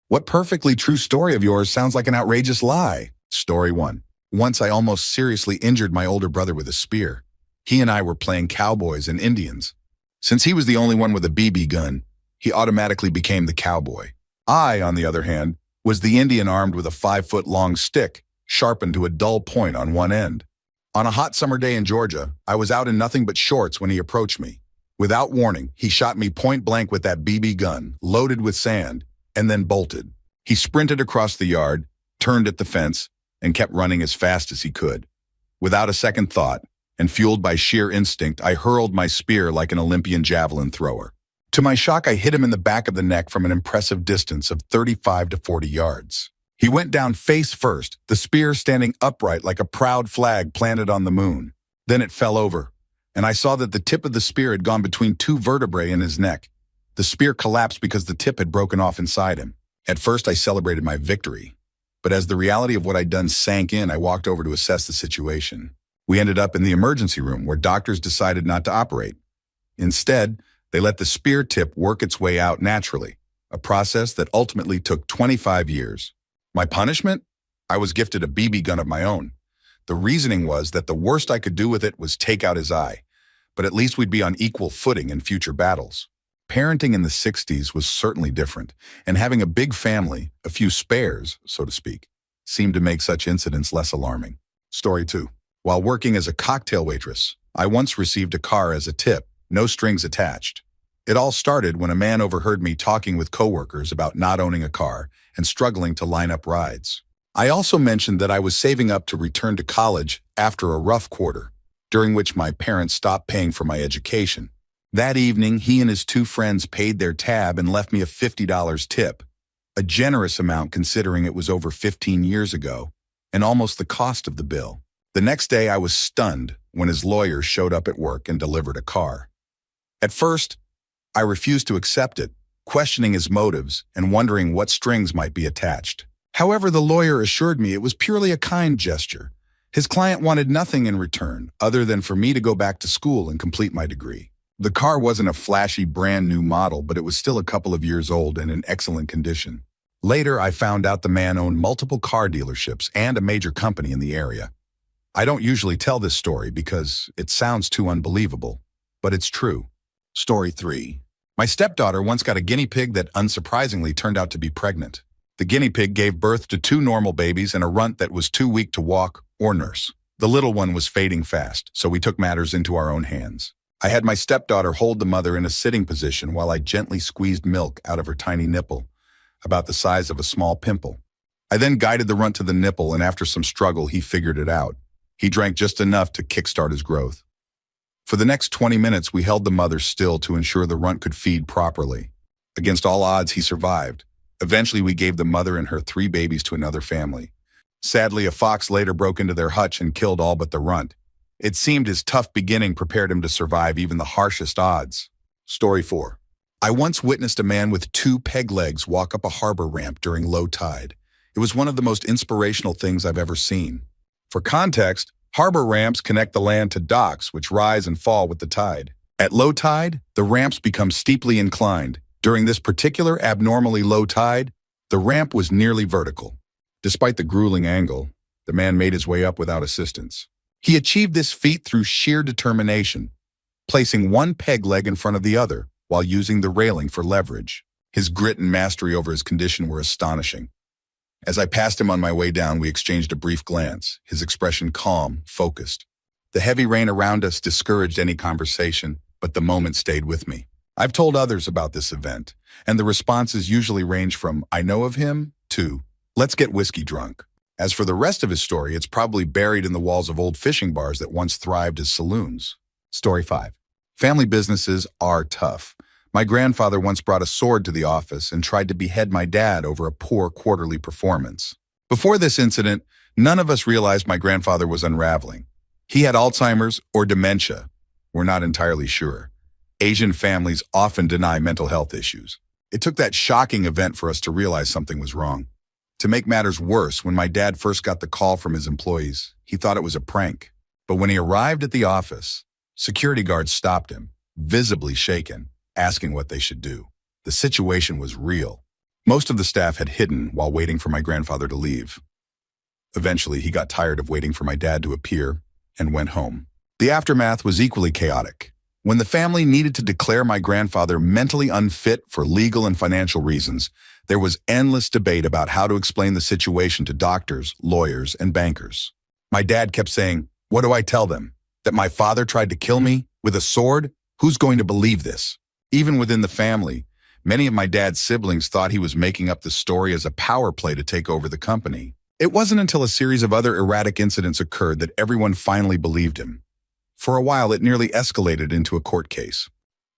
What perfectly true story of yours sounds like an outrageous lie? Story 1. Once I almost seriously injured my older brother with a spear. He and I were playing cowboys and Indians. Since he was the only one with a BB gun, he automatically became the cowboy. I, on the other hand, was the Indian armed with a 5-foot-long stick, sharpened to a dull point on one end. On a hot summer day in Georgia, I was out in nothing but shorts when he approached me. Without warning, he shot me point blank with that BB gun, loaded with sand, and then bolted. He sprinted across the yard, turned at the fence, and kept running as fast as he could. Without a second thought, and fueled by sheer instinct, I hurled my spear like an Olympian javelin thrower. To my shock, I hit him in the back of the neck from an impressive distance of 35 to 40 yards. He went down face first, the spear standing upright like a proud flag planted on the moon. Then it fell over, and I saw that the tip of the spear had gone between two vertebrae in his neck. The spear collapsed because the tip had broken off inside him. At first, I celebrated my victory. But as the reality of what I'd done sank in, I walked over to assess the situation. We ended up in the emergency room where doctors decided not to operate. Instead, they let the spear tip work its way out naturally, a process that ultimately took 25 years. My punishment? I was gifted a BB gun of my own. The reasoning was that the worst I could do with it was take out his eye, but at least we'd be on equal footing in future battles. Parenting in the 60s was certainly different, and having a big family, a few spares, so to speak, seemed to make such incidents less alarming. Story 2. While working as a cocktail waitress, I once received a car as a tip, no strings attached. It all started when a man overheard me talking with coworkers about not owning a car and struggling to line up rides. I also mentioned that I was saving up to return to college after a rough quarter, during which my parents stopped paying for my education. That evening, he and his two friends paid their tab and left me a $50 tip, a generous amount considering it was over 15 years ago, and almost the cost of the bill. The next day, I was stunned when his lawyer showed up at work and delivered a car. At first, I refused to accept it, questioning his motives and wondering what strings might be attached. However, the lawyer assured me it was purely a kind gesture. His client wanted nothing in return other than for me to go back to school and complete my degree. The car wasn't a flashy brand new model, but it was still a couple of years old and in excellent condition. Later, I found out the man owned multiple car dealerships and a major company in the area. I don't usually tell this story because it sounds too unbelievable, but it's true. Story 3. My stepdaughter once got a guinea pig that unsurprisingly turned out to be pregnant. The guinea pig gave birth to 2 normal babies and a runt that was too weak to walk or nurse. The little one was fading fast, so we took matters into our own hands. I had my stepdaughter hold the mother in a sitting position while I gently squeezed milk out of her tiny nipple, about the size of a small pimple. I then guided the runt to the nipple, and after some struggle, he figured it out. He drank just enough to kickstart his growth. For the next 20 minutes, we held the mother still to ensure the runt could feed properly. Against all odds, he survived. Eventually, we gave the mother and her 3 babies to another family. Sadly, a fox later broke into their hutch and killed all but the runt. It seemed his tough beginning prepared him to survive even the harshest odds. Story 4. I once witnessed a man with 2 peg legs walk up a harbor ramp during low tide. It was one of the most inspirational things I've ever seen. For context, harbor ramps connect the land to docks, which rise and fall with the tide. At low tide, the ramps become steeply inclined. During this particular abnormally low tide, the ramp was nearly vertical. Despite the grueling angle, the man made his way up without assistance. He achieved this feat through sheer determination, placing one peg leg in front of the other while using the railing for leverage. His grit and mastery over his condition were astonishing. As I passed him on my way down, we exchanged a brief glance, his expression calm, focused. The heavy rain around us discouraged any conversation, but the moment stayed with me. I've told others about this event, and the responses usually range from, "I know of him," to, "Let's get whiskey drunk." As for the rest of his story, it's probably buried in the walls of old fishing bars that once thrived as saloons. Story 5. Family businesses are tough. My grandfather once brought a sword to the office and tried to behead my dad over a poor quarterly performance. Before this incident, none of us realized my grandfather was unraveling. He had Alzheimer's or dementia. We're not entirely sure. Asian families often deny mental health issues. It took that shocking event for us to realize something was wrong. To make matters worse, when my dad first got the call from his employees, he thought it was a prank. But when he arrived at the office, security guards stopped him, visibly shaken, asking what they should do. The situation was real. Most of the staff had hidden while waiting for my grandfather to leave. Eventually, he got tired of waiting for my dad to appear and went home. The aftermath was equally chaotic. When the family needed to declare my grandfather mentally unfit for legal and financial reasons, there was endless debate about how to explain the situation to doctors, lawyers, and bankers. My dad kept saying, "What do I tell them? That my father tried to kill me with a sword? Who's going to believe this?" Even within the family, many of my dad's siblings thought he was making up the story as a power play to take over the company. It wasn't until a series of other erratic incidents occurred that everyone finally believed him. For a while, it nearly escalated into a court case.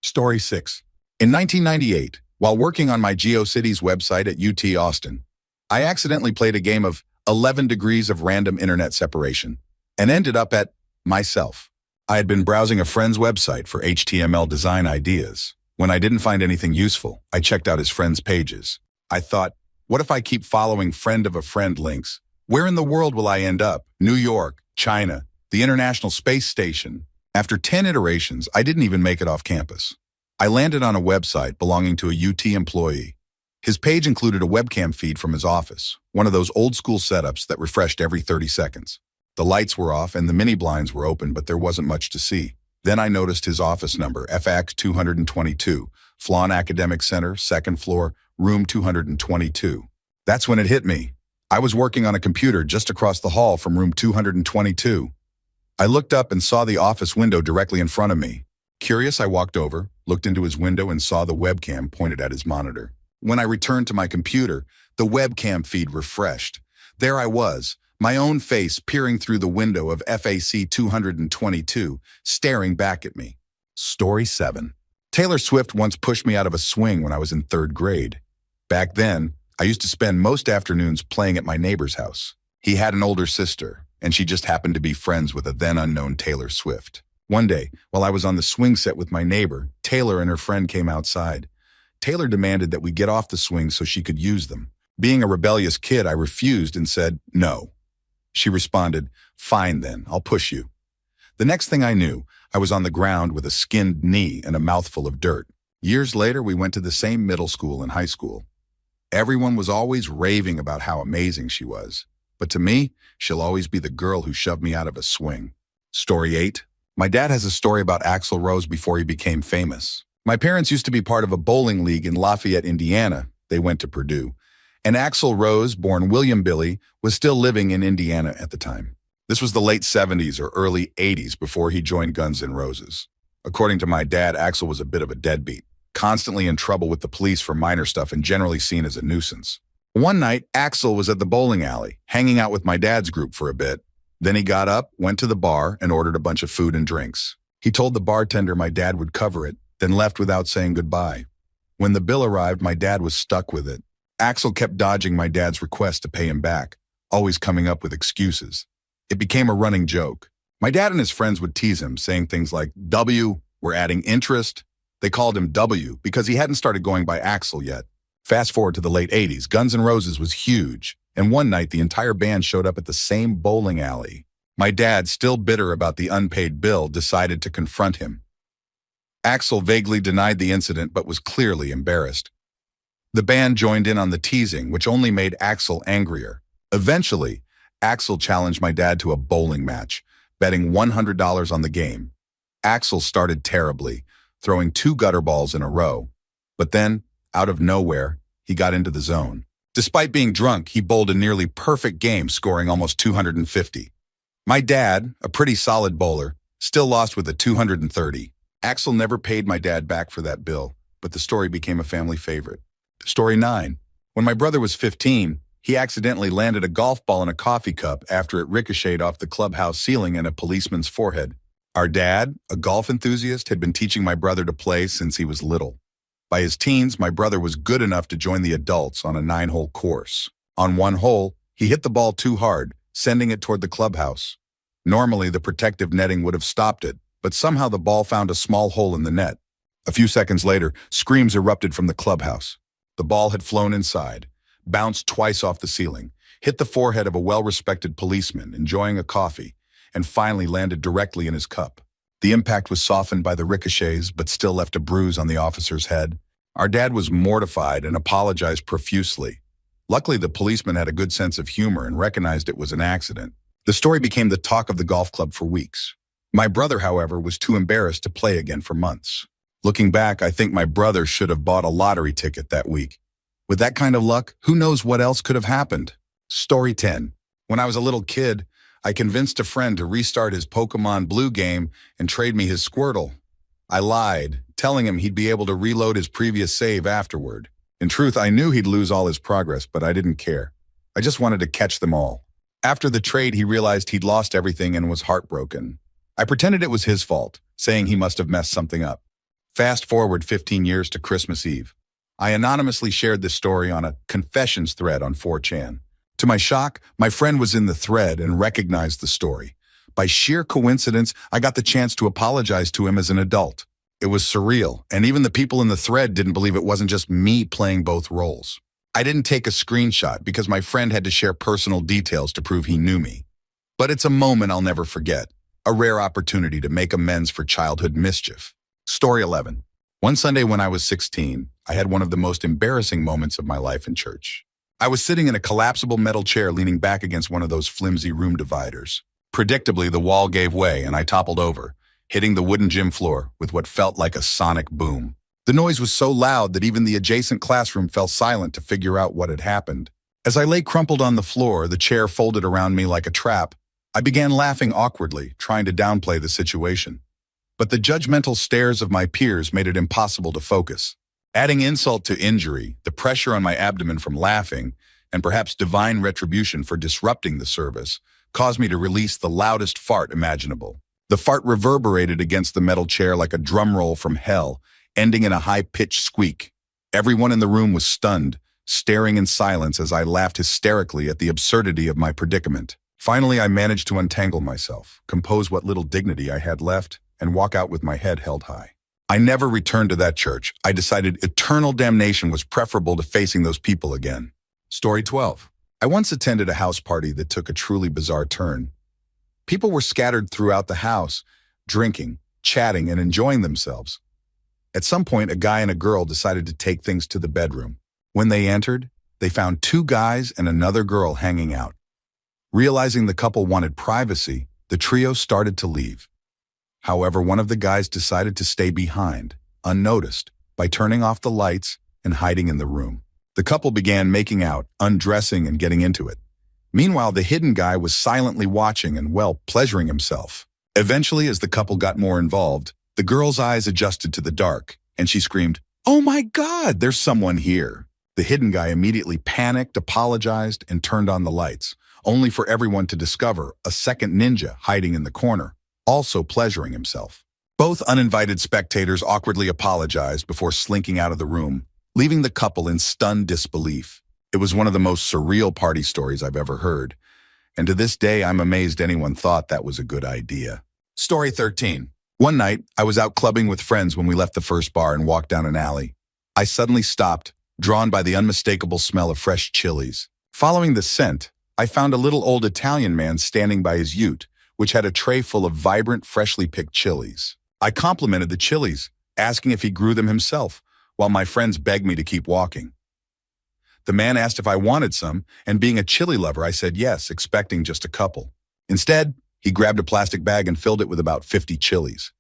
Story 6. In 1998, while working on my GeoCities website at UT Austin, I accidentally played a game of 11 degrees of random internet separation and ended up at myself. I had been browsing a friend's website for HTML design ideas. When I didn't find anything useful, I checked out his friend's pages. I thought, what if I keep following friend of a friend links? Where in the world will I end up? New York, China, the International Space Station. After 10 iterations, I didn't even make it off campus. I landed on a website belonging to a UT employee. His page included a webcam feed from his office, one of those old-school setups that refreshed every 30 seconds. The lights were off and the mini blinds were open, but there wasn't much to see. Then I noticed his office number, FAX 222, Flawn Academic Center, 2nd floor, room 222. That's when it hit me. I was working on a computer just across the hall from room 222. I looked up and saw the office window directly in front of me. Curious, I walked over, looked into his window and saw the webcam pointed at his monitor. When I returned to my computer, the webcam feed refreshed. There I was, my own face peering through the window of FAC 222, staring back at me. Story 7. Taylor Swift once pushed me out of a swing when I was in 3rd grade. Back then, I used to spend most afternoons playing at my neighbor's house. He had an older sister, and she just happened to be friends with a then-unknown Taylor Swift. One day, while I was on the swing set with my neighbor, Taylor and her friend came outside. Taylor demanded that we get off the swing so she could use them. Being a rebellious kid, I refused and said, "No." She responded, "Fine then, I'll push you." The next thing I knew, I was on the ground with a skinned knee and a mouthful of dirt. Years later, we went to the same middle school and high school. Everyone was always raving about how amazing she was. But to me, she'll always be the girl who shoved me out of a swing. Story 8. My dad has a story about Axl Rose before he became famous. My parents used to be part of a bowling league in Lafayette, Indiana. They went to Purdue. And Axl Rose, born William Billy, was still living in Indiana at the time. This was the late 70s or early 80s before he joined Guns N' Roses. According to my dad, Axl was a bit of a deadbeat, constantly in trouble with the police for minor stuff and generally seen as a nuisance. One night, Axl was at the bowling alley, hanging out with my dad's group for a bit. Then he got up, went to the bar, and ordered a bunch of food and drinks. He told the bartender my dad would cover it, then left without saying goodbye. When the bill arrived, my dad was stuck with it. Axl kept dodging my dad's request to pay him back, always coming up with excuses. It became a running joke. My dad and his friends would tease him, saying things like, "W, we're adding interest." They called him W because he hadn't started going by Axl yet. Fast forward to the late 80s, Guns N' Roses was huge, and one night the entire band showed up at the same bowling alley. My dad, still bitter about the unpaid bill, decided to confront him. Axl vaguely denied the incident but was clearly embarrassed. The band joined in on the teasing, which only made Axl angrier. Eventually, Axl challenged my dad to a bowling match, betting $100 on the game. Axl started terribly, throwing 2 gutter balls in a row. But then, out of nowhere, he got into the zone. Despite being drunk, he bowled a nearly perfect game, scoring almost 250. My dad, a pretty solid bowler, still lost with a 230. Axl never paid my dad back for that bill, but the story became a family favorite. Story 9. When my brother was 15, he accidentally landed a golf ball in a coffee cup after it ricocheted off the clubhouse ceiling and a policeman's forehead. Our dad, a golf enthusiast, had been teaching my brother to play since he was little. By his teens, my brother was good enough to join the adults on a 9-hole course. On one hole, he hit the ball too hard, sending it toward the clubhouse. Normally, the protective netting would have stopped it, but somehow the ball found a small hole in the net. A few seconds later, screams erupted from the clubhouse. The ball had flown inside, bounced twice off the ceiling, hit the forehead of a well-respected policeman enjoying a coffee, and finally landed directly in his cup. The impact was softened by the ricochets, but still left a bruise on the officer's head. Our dad was mortified and apologized profusely. Luckily, the policeman had a good sense of humor and recognized it was an accident. The story became the talk of the golf club for weeks. My brother, however, was too embarrassed to play again for months. Looking back, I think my brother should have bought a lottery ticket that week. With that kind of luck, who knows what else could have happened? Story 10. When I was a little kid, I convinced a friend to restart his Pokemon Blue game and trade me his Squirtle. I lied, telling him he'd be able to reload his previous save afterward. In truth, I knew he'd lose all his progress, but I didn't care. I just wanted to catch them all. After the trade, he realized he'd lost everything and was heartbroken. I pretended it was his fault, saying he must have messed something up. Fast forward 15 years to Christmas Eve. I anonymously shared this story on a confessions thread on 4chan. To my shock, my friend was in the thread and recognized the story. By sheer coincidence, I got the chance to apologize to him as an adult. It was surreal, and even the people in the thread didn't believe it wasn't just me playing both roles. I didn't take a screenshot because my friend had to share personal details to prove he knew me. But it's a moment I'll never forget, a rare opportunity to make amends for childhood mischief. Story 11. One Sunday when I was 16, I had one of the most embarrassing moments of my life in church. I was sitting in a collapsible metal chair leaning back against one of those flimsy room dividers. Predictably, the wall gave way and I toppled over, hitting the wooden gym floor with what felt like a sonic boom. The noise was so loud that even the adjacent classroom fell silent to figure out what had happened. As I lay crumpled on the floor, the chair folded around me like a trap, I began laughing awkwardly, trying to downplay the situation. But the judgmental stares of my peers made it impossible to focus. Adding insult to injury, the pressure on my abdomen from laughing, and perhaps divine retribution for disrupting the service, caused me to release the loudest fart imaginable. The fart reverberated against the metal chair like a drum roll from hell, ending in a high-pitched squeak. Everyone in the room was stunned, staring in silence as I laughed hysterically at the absurdity of my predicament. Finally, I managed to untangle myself, compose what little dignity I had left, and walk out with my head held high. I never returned to that church. I decided eternal damnation was preferable to facing those people again. Story 12. I once attended a house party that took a truly bizarre turn. People were scattered throughout the house, drinking, chatting, and enjoying themselves. At some point, a guy and a girl decided to take things to the bedroom. When they entered, they found two guys and another girl hanging out. Realizing the couple wanted privacy, the trio started to leave. However, one of the guys decided to stay behind, unnoticed, by turning off the lights and hiding in the room. The couple began making out, undressing and getting into it. Meanwhile, the hidden guy was silently watching and, well, pleasuring himself. Eventually, as the couple got more involved, the girl's eyes adjusted to the dark, and she screamed, "Oh my God, there's someone here." The hidden guy immediately panicked, apologized, and turned on the lights, only for everyone to discover a second ninja hiding in the corner, also pleasuring himself. Both uninvited spectators awkwardly apologized before slinking out of the room, leaving the couple in stunned disbelief. It was one of the most surreal party stories I've ever heard, and to this day I'm amazed anyone thought that was a good idea. Story 13. One night, I was out clubbing with friends when we left the first bar and walked down an alley. I suddenly stopped, drawn by the unmistakable smell of fresh chilies. Following the scent, I found a little old Italian man standing by his ute, which had a tray full of vibrant, freshly picked chilies. I complimented the chilies, asking if he grew them himself, while my friends begged me to keep walking. The man asked if I wanted some, and being a chili lover, I said yes, expecting just a couple. Instead, he grabbed a plastic bag and filled it with about 50 chilies.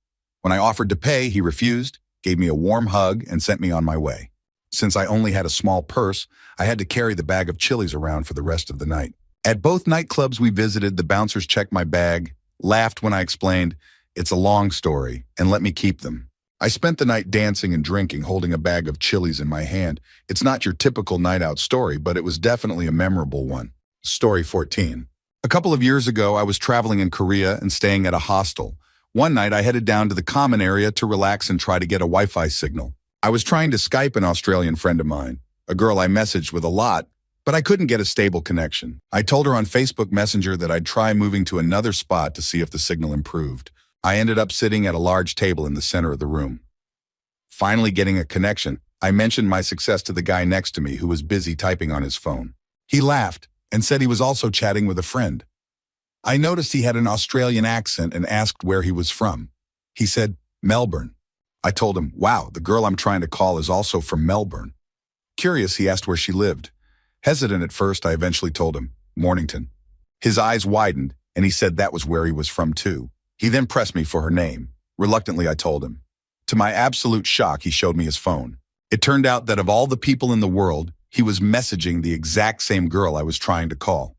When I offered to pay, he refused, gave me a warm hug, and sent me on my way. Since I only had a small purse, I had to carry the bag of chilies around for the rest of the night. At both nightclubs we visited, the bouncers checked my bag, laughed when I explained, "It's a long story," and let me keep them. I spent the night dancing and drinking, holding a bag of chilies in my hand. It's not your typical night-out story, but it was definitely a memorable one. Story 14. A couple of years ago, I was traveling in Korea and staying at a hostel. One night, I headed down to the common area to relax and try to get a Wi-Fi signal. I was trying to Skype an Australian friend of mine, a girl I messaged with a lot, but I couldn't get a stable connection. I told her on Facebook Messenger that I'd try moving to another spot to see if the signal improved. I ended up sitting at a large table in the center of the room. Finally getting a connection, I mentioned my success to the guy next to me who was busy typing on his phone. He laughed and said he was also chatting with a friend. I noticed he had an Australian accent and asked where he was from. He said, "Melbourne." I told him, wow, the girl I'm trying to call is also from Melbourne. Curious, he asked where she lived. Hesitant at first, I eventually told him, Mornington. His eyes widened, and he said that was where he was from too. He then pressed me for her name. Reluctantly, I told him. To my absolute shock, he showed me his phone. It turned out that of all the people in the world, he was messaging the exact same girl I was trying to call.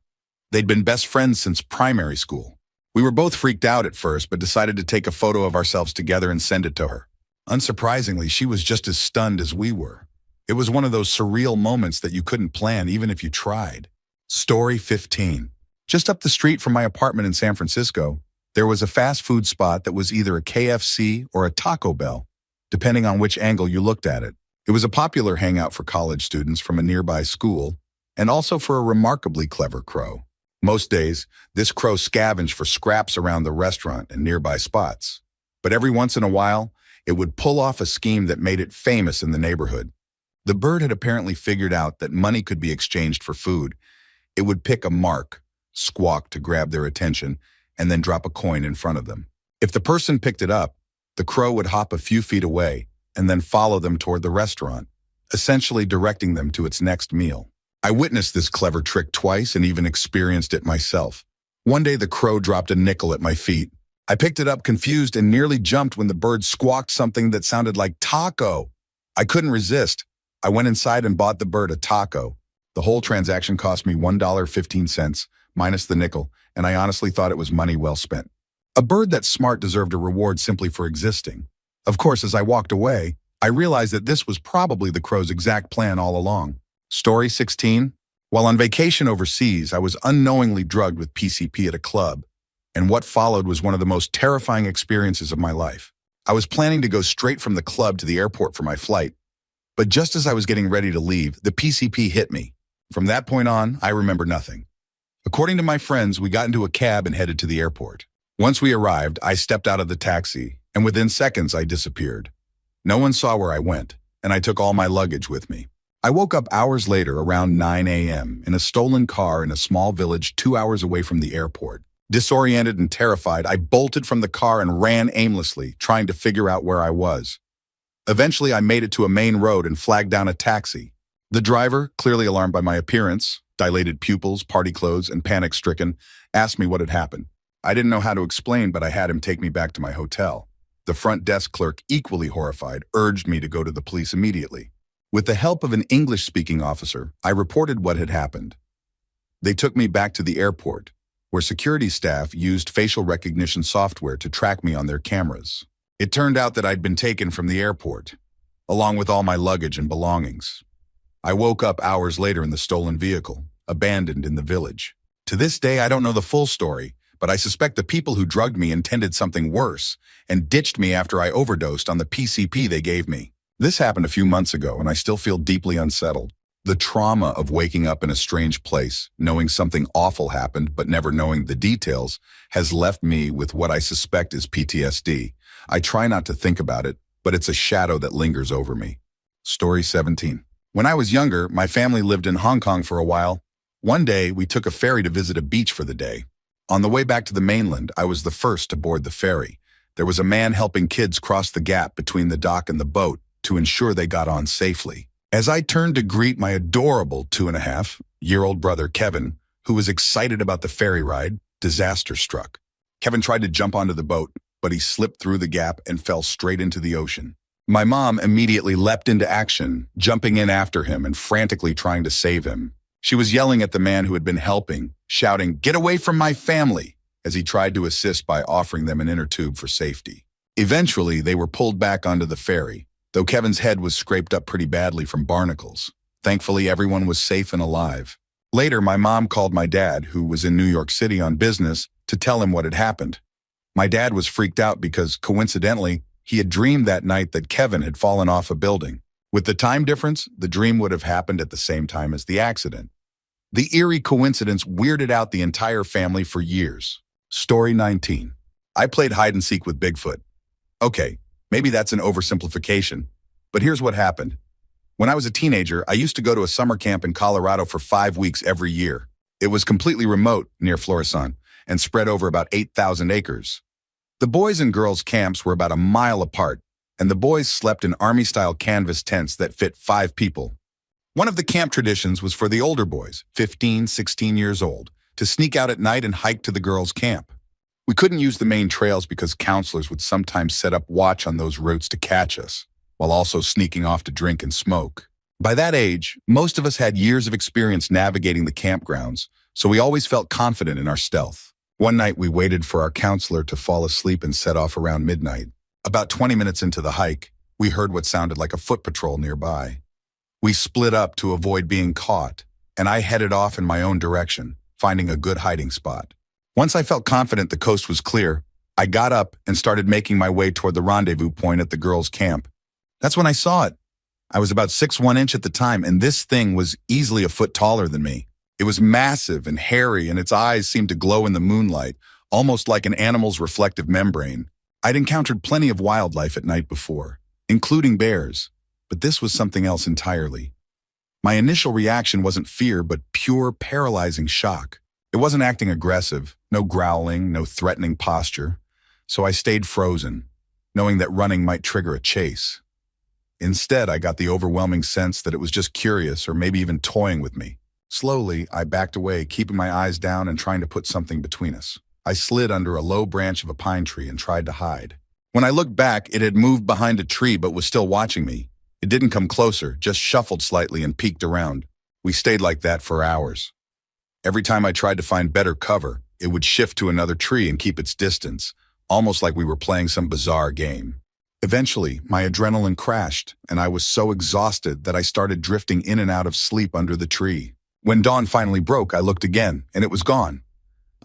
They'd been best friends since primary school. We were both freaked out at first, but decided to take a photo of ourselves together and send it to her. Unsurprisingly, she was just as stunned as we were. It was one of those surreal moments that you couldn't plan even if you tried. Story 15. Just up the street from my apartment in San Francisco, there was a fast food spot that was either a KFC or a Taco Bell, depending on which angle you looked at it. It was a popular hangout for college students from a nearby school, and also for a remarkably clever crow. Most days, this crow scavenged for scraps around the restaurant and nearby spots. But every once in a while, it would pull off a scheme that made it famous in the neighborhood. The bird had apparently figured out that money could be exchanged for food. It would pick a mark, squawk to grab their attention, and then drop a coin in front of them. If the person picked it up, the crow would hop a few feet away and then follow them toward the restaurant, essentially directing them to its next meal. I witnessed this clever trick twice and even experienced it myself. One day the crow dropped a nickel at my feet. I picked it up confused and nearly jumped when the bird squawked something that sounded like taco. I couldn't resist. I went inside and bought the bird a taco. The whole transaction cost me $1.15, minus the nickel, and I honestly thought it was money well spent. A bird that smart deserved a reward simply for existing. Of course, as I walked away, I realized that this was probably the crow's exact plan all along. Story 16. While on vacation overseas, I was unknowingly drugged with PCP at a club, and what followed was one of the most terrifying experiences of my life. I was planning to go straight from the club to the airport for my flight, but just as I was getting ready to leave, the PCP hit me. From that point on, I remember nothing. According to my friends, we got into a cab and headed to the airport. Once we arrived, I stepped out of the taxi, and within seconds I disappeared. No one saw where I went, and I took all my luggage with me. I woke up hours later around 9 a.m. in a stolen car in a small village 2 hours away from the airport. Disoriented and terrified, I bolted from the car and ran aimlessly, trying to figure out where I was. Eventually, I made it to a main road and flagged down a taxi. The driver, clearly alarmed by my appearance, dilated pupils, party clothes, and panic-stricken, asked me what had happened. I didn't know how to explain, but I had him take me back to my hotel. The front desk clerk, equally horrified, urged me to go to the police immediately. With the help of an English-speaking officer, I reported what had happened. They took me back to the airport, where security staff used facial recognition software to track me on their cameras. It turned out that I'd been taken from the airport, along with all my luggage and belongings. I woke up hours later in the stolen vehicle, abandoned in the village. To this day, I don't know the full story, but I suspect the people who drugged me intended something worse and ditched me after I overdosed on the PCP they gave me. This happened a few months ago, and I still feel deeply unsettled. The trauma of waking up in a strange place, knowing something awful happened but never knowing the details, has left me with what I suspect is PTSD. I try not to think about it, but it's a shadow that lingers over me. Story 17. When I was younger, my family lived in Hong Kong for a while. One day, we took a ferry to visit a beach for the day. On the way back to the mainland, I was the first to board the ferry. There was a man helping kids cross the gap between the dock and the boat to ensure they got on safely. As I turned to greet my adorable 2.5-year-old brother, Kevin, who was excited about the ferry ride, disaster struck. Kevin tried to jump onto the boat, but he slipped through the gap and fell straight into the ocean. My mom immediately leapt into action, jumping in after him and frantically trying to save him. She was yelling at the man who had been helping, shouting, "Get away from my family!" as he tried to assist by offering them an inner tube for safety. Eventually, they were pulled back onto the ferry, though Kevin's head was scraped up pretty badly from barnacles. Thankfully, everyone was safe and alive. Later, my mom called my dad, who was in New York City on business, to tell him what had happened. My dad was freaked out because, coincidentally, he had dreamed that night that Kevin had fallen off a building. With the time difference, the dream would have happened at the same time as the accident. The eerie coincidence weirded out the entire family for years. Story 19. I played hide and seek with Bigfoot. Okay, maybe that's an oversimplification, but here's what happened. When I was a teenager, I used to go to a summer camp in Colorado for 5 weeks every year. It was completely remote near Florissant and spread over about 8,000 acres. The boys and girls camps were about a mile apart, and the boys slept in army-style canvas tents that fit 5 people. One of the camp traditions was for the older boys, 15, 16 years old, to sneak out at night and hike to the girls' camp. We couldn't use the main trails because counselors would sometimes set up watch on those routes to catch us, while also sneaking off to drink and smoke. By that age, most of us had years of experience navigating the campgrounds, so we always felt confident in our stealth. One night we waited for our counselor to fall asleep and set off around midnight. About 20 minutes into the hike, we heard what sounded like a foot patrol nearby. We split up to avoid being caught, and I headed off in my own direction, finding a good hiding spot. Once I felt confident the coast was clear, I got up and started making my way toward the rendezvous point at the girls' camp. That's when I saw it. I was about 6'1" at the time, and this thing was easily a foot taller than me. It was massive and hairy, and its eyes seemed to glow in the moonlight, almost like an animal's reflective membrane. I'd encountered plenty of wildlife at night before, including bears, but this was something else entirely. My initial reaction wasn't fear, but pure, paralyzing shock. It wasn't acting aggressive, no growling, no threatening posture, so I stayed frozen, knowing that running might trigger a chase. Instead, I got the overwhelming sense that it was just curious or maybe even toying with me. Slowly, I backed away, keeping my eyes down and trying to put something between us. I slid under a low branch of a pine tree and tried to hide. When I looked back, it had moved behind a tree but was still watching me. It didn't come closer, just shuffled slightly and peeked around. We stayed like that for hours. Every time I tried to find better cover, it would shift to another tree and keep its distance, almost like we were playing some bizarre game. Eventually, my adrenaline crashed, and I was so exhausted that I started drifting in and out of sleep under the tree. When dawn finally broke, I looked again, and it was gone.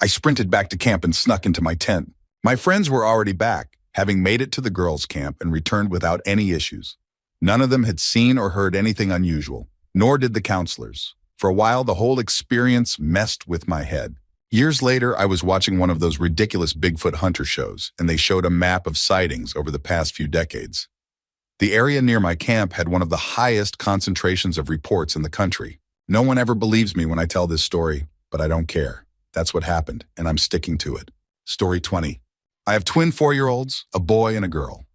I sprinted back to camp and snuck into my tent. My friends were already back, having made it to the girls' camp and returned without any issues. None of them had seen or heard anything unusual, nor did the counselors. For a while, the whole experience messed with my head. Years later, I was watching one of those ridiculous Bigfoot hunter shows, and they showed a map of sightings over the past few decades. The area near my camp had one of the highest concentrations of reports in the country. No one ever believes me when I tell this story, but I don't care. That's what happened, and I'm sticking to it. Story 20. I have twin 4-year-olds, a boy and a girl.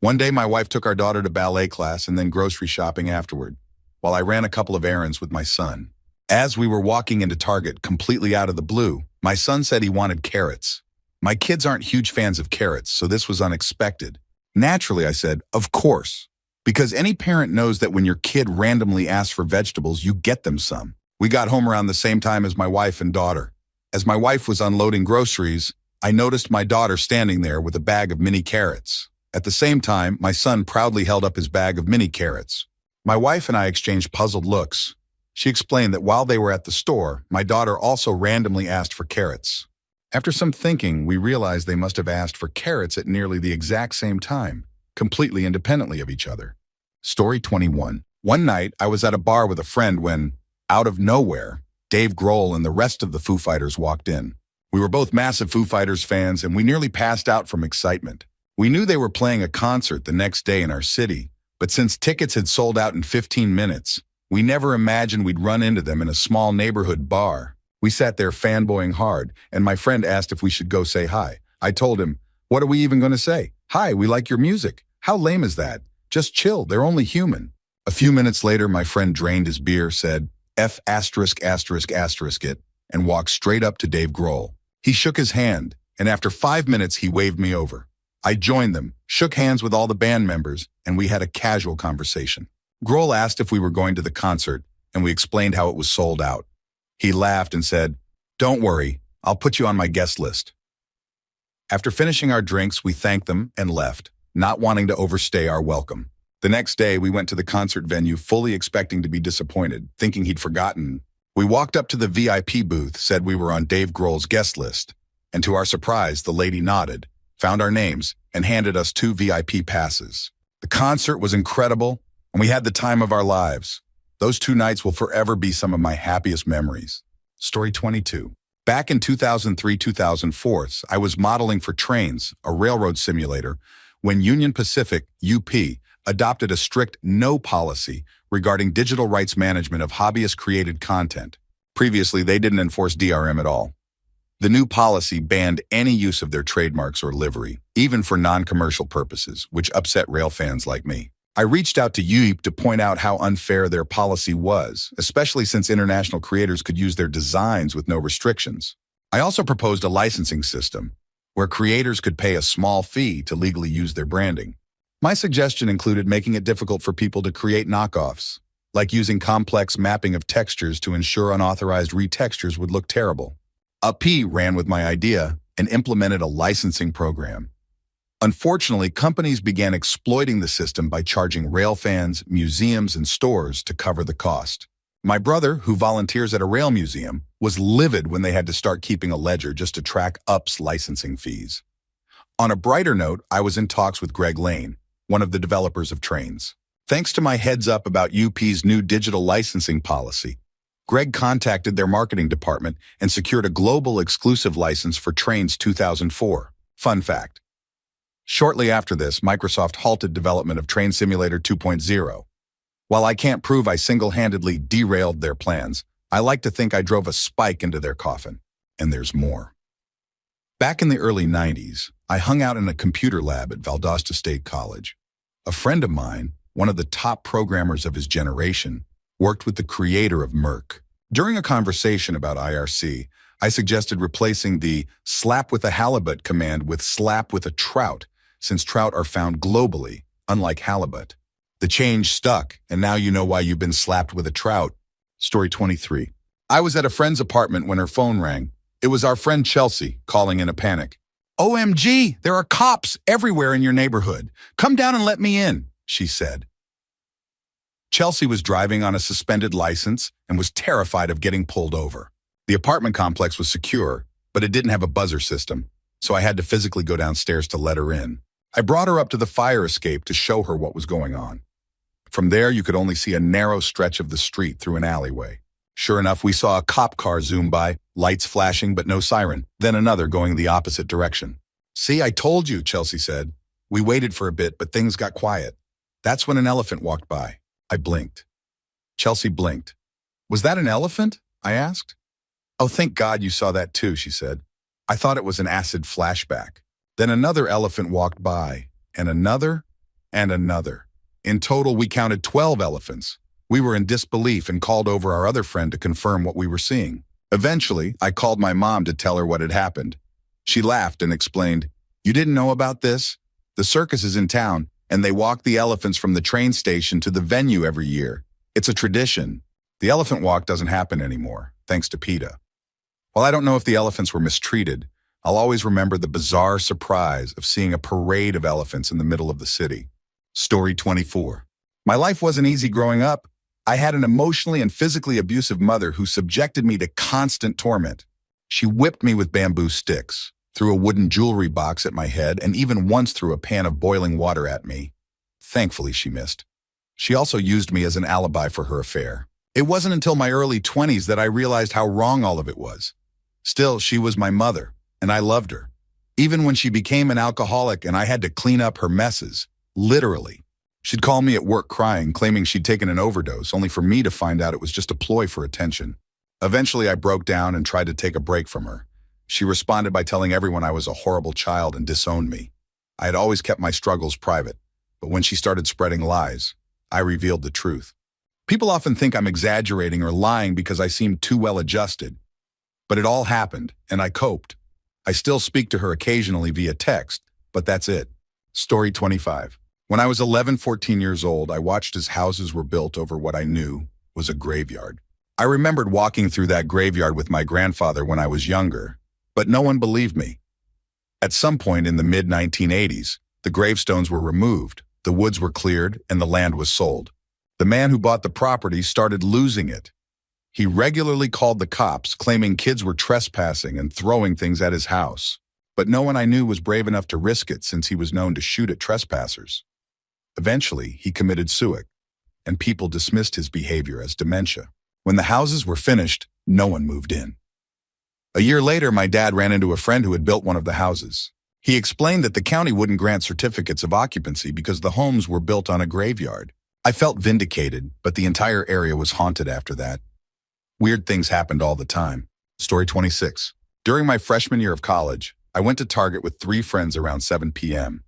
One day, my wife took our daughter to ballet class and then grocery shopping afterward, while I ran a couple of errands with my son. As we were walking into Target completely out of the blue, my son said he wanted carrots. My kids aren't huge fans of carrots, so this was unexpected. Naturally, I said, of course, because any parent knows that when your kid randomly asks for vegetables, you get them some. We got home around the same time as my wife and daughter. As my wife was unloading groceries, I noticed my daughter standing there with a bag of mini carrots. At the same time, my son proudly held up his bag of mini carrots. My wife and I exchanged puzzled looks. She explained that while they were at the store, my daughter also randomly asked for carrots. After some thinking, we realized they must have asked for carrots at nearly the exact same time, completely independently of each other. Story 21. One night, I was at a bar with a friend when, out of nowhere, Dave Grohl and the rest of the Foo Fighters walked in. We were both massive Foo Fighters fans, and we nearly passed out from excitement. We knew they were playing a concert the next day in our city, but since tickets had sold out in 15 minutes, we never imagined we'd run into them in a small neighborhood bar. We sat there fanboying hard, and my friend asked if we should go say hi. I told him, what are we even going to say? Hi, we like your music. How lame is that? Just chill, they're only human. A few minutes later, my friend drained his beer, said, F*** it, and walked straight up to Dave Grohl. He shook his hand, and after 5 minutes, he waved me over. I joined them, shook hands with all the band members, and we had a casual conversation. Grohl asked if we were going to the concert, and we explained how it was sold out. He laughed and said, don't worry, I'll put you on my guest list. After finishing our drinks, we thanked them and left, not wanting to overstay our welcome. The next day, we went to the concert venue fully expecting to be disappointed, thinking he'd forgotten. We walked up to the VIP booth, said we were on Dave Grohl's guest list, and to our surprise, the lady nodded, found our names, and handed us 2 VIP passes. The concert was incredible, and we had the time of our lives. Those 2 nights will forever be some of my happiest memories. Story 22. Back in 2003-2004, I was modeling for Trains, a railroad simulator, when Union Pacific, UP, adopted a strict no policy regarding digital rights management of hobbyist-created content. Previously, they didn't enforce DRM at all. The new policy banned any use of their trademarks or livery, even for non-commercial purposes, which upset rail fans like me. I reached out to UP to point out how unfair their policy was, especially since international creators could use their designs with no restrictions. I also proposed a licensing system where creators could pay a small fee to legally use their branding. My suggestion included making it difficult for people to create knockoffs, like using complex mapping of textures to ensure unauthorized retextures would look terrible. UP ran with my idea and implemented a licensing program. Unfortunately, companies began exploiting the system by charging railfans, museums, and stores to cover the cost. My brother, who volunteers at a rail museum, was livid when they had to start keeping a ledger just to track UP's licensing fees. On a brighter note, I was in talks with Greg Lane, one of the developers of Trains. Thanks to my heads up about UP's new digital licensing policy, Greg contacted their marketing department and secured a global exclusive license for Trains 2004. Fun fact. Shortly after this, Microsoft halted development of Train Simulator 2.0. While I can't prove I single-handedly derailed their plans, I like to think I drove a spike into their coffin. And there's more. Back in the early 90s, I hung out in a computer lab at Valdosta State College. A friend of mine, one of the top programmers of his generation, worked with the creator of Merc. During a conversation about IRC, I suggested replacing the slap with a halibut command with slap with a trout, since trout are found globally, unlike halibut. The change stuck, and now you know why you've been slapped with a trout. Story 23. I was at a friend's apartment when her phone rang. It was our friend Chelsea, calling in a panic. "OMG, there are cops everywhere in your neighborhood. Come down and let me in," she said. Chelsea was driving on a suspended license and was terrified of getting pulled over. The apartment complex was secure, but it didn't have a buzzer system, so I had to physically go downstairs to let her in. I brought her up to the fire escape to show her what was going on. From there, you could only see a narrow stretch of the street through an alleyway. Sure enough, we saw a cop car zoom by, lights flashing but no siren, then another going the opposite direction. "See, I told you," Chelsea said. "We waited for a bit, but things got quiet. That's when an elephant walked by." I blinked. Chelsea blinked. "Was that an elephant?" I asked. "Oh, thank God you saw that too," she said. "I thought it was an acid flashback." Then another elephant walked by, and another, and another. In total, we counted 12 elephants. We were in disbelief and called over our other friend to confirm what we were seeing. Eventually, I called my mom to tell her what had happened. She laughed and explained, "You didn't know about this? The circus is in town, and they walk the elephants from the train station to the venue every year. It's a tradition. The elephant walk doesn't happen anymore, thanks to PETA." While I don't know if the elephants were mistreated, I'll always remember the bizarre surprise of seeing a parade of elephants in the middle of the city. Story 24. My life wasn't easy growing up. I had an emotionally and physically abusive mother who subjected me to constant torment. She whipped me with bamboo sticks, threw a wooden jewelry box at my head, and even once threw a pan of boiling water at me. Thankfully, she missed. She also used me as an alibi for her affair. It wasn't until my early 20s that I realized how wrong all of it was. Still, she was my mother, and I loved her. Even when she became an alcoholic and I had to clean up her messes, literally. She'd call me at work crying, claiming she'd taken an overdose, only for me to find out it was just a ploy for attention. Eventually, I broke down and tried to take a break from her. She responded by telling everyone I was a horrible child and disowned me. I had always kept my struggles private, but when she started spreading lies, I revealed the truth. People often think I'm exaggerating or lying because I seem too well adjusted. But it all happened, and I coped. I still speak to her occasionally via text, but that's it. Story 25. When I was 14 years old, I watched as houses were built over what I knew was a graveyard. I remembered walking through that graveyard with my grandfather when I was younger, but no one believed me. At some point in the mid-1980s, the gravestones were removed, the woods were cleared, and the land was sold. The man who bought the property started losing it. He regularly called the cops, claiming kids were trespassing and throwing things at his house. But no one I knew was brave enough to risk it since he was known to shoot at trespassers. Eventually, he committed suicide, and people dismissed his behavior as dementia. When the houses were finished, no one moved in. A year later, my dad ran into a friend who had built one of the houses. He explained that the county wouldn't grant certificates of occupancy because the homes were built on a graveyard. I felt vindicated, but the entire area was haunted after that. Weird things happened all the time. Story 26. During my freshman year of college, I went to Target with 3 friends around 7 p.m.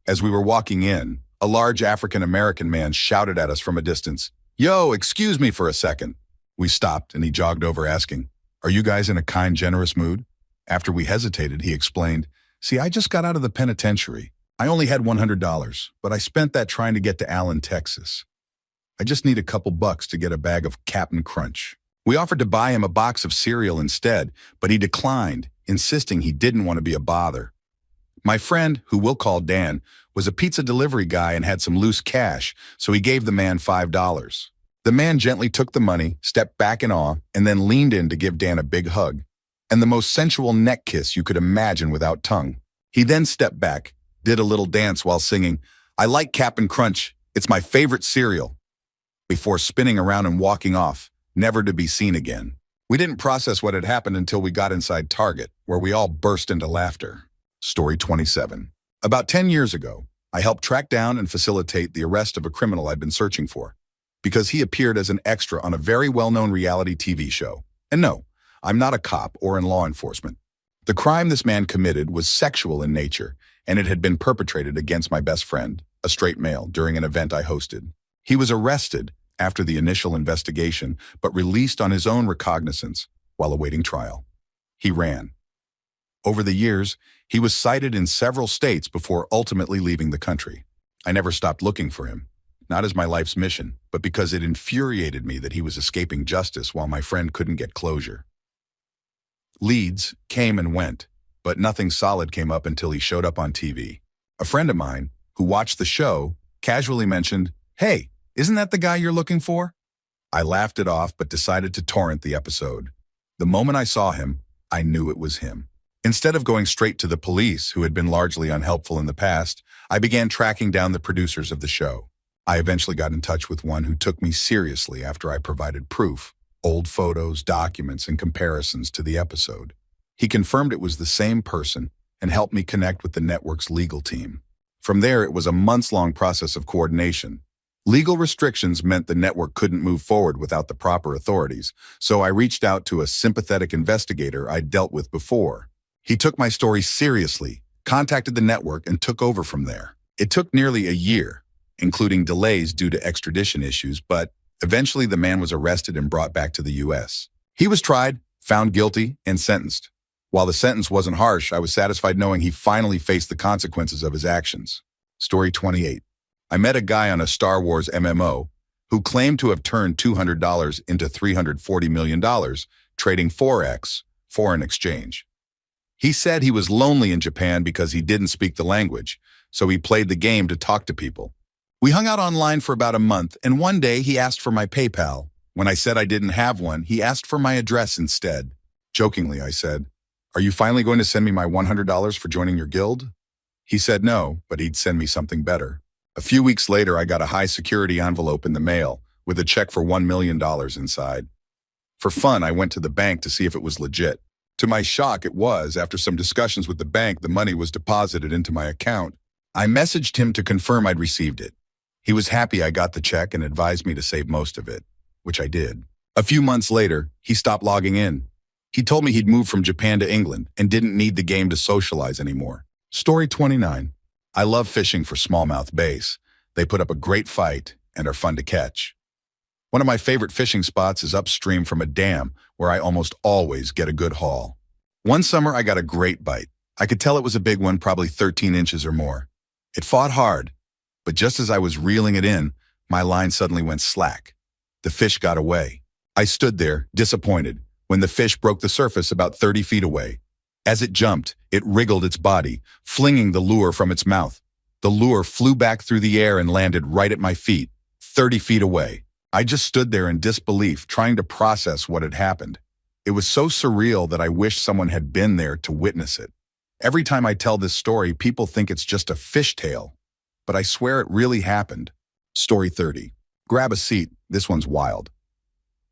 As we were walking in, a large African-American man shouted at us from a distance, "Yo, excuse me for a second." We stopped and he jogged over asking, "Are you guys in a kind, generous mood?" After we hesitated, he explained, "See, I just got out of the penitentiary. I only had $100, but I spent that trying to get to Allen, Texas. I just need a couple bucks to get a bag of Cap'n Crunch." We offered to buy him a box of cereal instead, but he declined, insisting he didn't want to be a bother. My friend, who we'll call Dan, was a pizza delivery guy and had some loose cash, so he gave the man $5. The man gently took the money, stepped back in awe, and then leaned in to give Dan a big hug, and the most sensual neck kiss you could imagine without tongue. He then stepped back, did a little dance while singing, "I like Cap'n Crunch, it's my favorite cereal," before spinning around and walking off, never to be seen again. We didn't process what had happened until we got inside Target, where we all burst into laughter. Story 27. About 10 years ago, I helped track down and facilitate the arrest of a criminal I'd been searching for, because he appeared as an extra on a very well-known reality TV show. And no, I'm not a cop or in law enforcement. The crime this man committed was sexual in nature, and it had been perpetrated against my best friend, a straight male, during an event I hosted. He was arrested after the initial investigation, but released on his own recognizance while awaiting trial. He ran. Over the years, he was cited in several states before ultimately leaving the country. I never stopped looking for him, not as my life's mission, but because it infuriated me that he was escaping justice while my friend couldn't get closure. Leads came and went, but nothing solid came up until he showed up on TV. A friend of mine, who watched the show, casually mentioned, "Hey, isn't that the guy you're looking for?" I laughed it off, but decided to torrent the episode. The moment I saw him, I knew it was him. Instead of going straight to the police, who had been largely unhelpful in the past, I began tracking down the producers of the show. I eventually got in touch with one who took me seriously after I provided proof, old photos, documents, and comparisons to the episode. He confirmed it was the same person and helped me connect with the network's legal team. From there, it was a months-long process of coordination. Legal restrictions meant the network couldn't move forward without the proper authorities, so I reached out to a sympathetic investigator I'd dealt with before. He took my story seriously, contacted the network, and took over from there. It took nearly a year, including delays due to extradition issues, but eventually the man was arrested and brought back to the U.S. He was tried, found guilty, and sentenced. While the sentence wasn't harsh, I was satisfied knowing he finally faced the consequences of his actions. Story 28. I met a guy on a Star Wars MMO who claimed to have turned $200 into $340 million, trading Forex, foreign exchange. He said he was lonely in Japan because he didn't speak the language, so he played the game to talk to people. We hung out online for about a month, and one day he asked for my PayPal. When I said I didn't have one, he asked for my address instead. Jokingly, I said, "Are you finally going to send me my $100 for joining your guild?" He said no, but he'd send me something better. A few weeks later, I got a high-security envelope in the mail with a check for $1 million inside. For fun, I went to the bank to see if it was legit. To my shock, it was. After some discussions with the bank, the money was deposited into my account. I messaged him to confirm I'd received it. He was happy I got the check and advised me to save most of it, which I did. A few months later, he stopped logging in. He told me he'd moved from Japan to England and didn't need the game to socialize anymore. Story 29. I love fishing for smallmouth bass. They put up a great fight and are fun to catch. One of my favorite fishing spots is upstream from a dam where I almost always get a good haul. One summer, I got a great bite. I could tell it was a big one, probably 13 inches or more. It fought hard, but just as I was reeling it in, my line suddenly went slack. The fish got away. I stood there, disappointed, when the fish broke the surface about 30 feet away. As it jumped, it wriggled its body, flinging the lure from its mouth. The lure flew back through the air and landed right at my feet, 30 feet away. I just stood there in disbelief, trying to process what had happened. It was so surreal that I wish someone had been there to witness it. Every time I tell this story, people think it's just a fish tale, but I swear it really happened. Story 30. Grab a seat, this one's wild.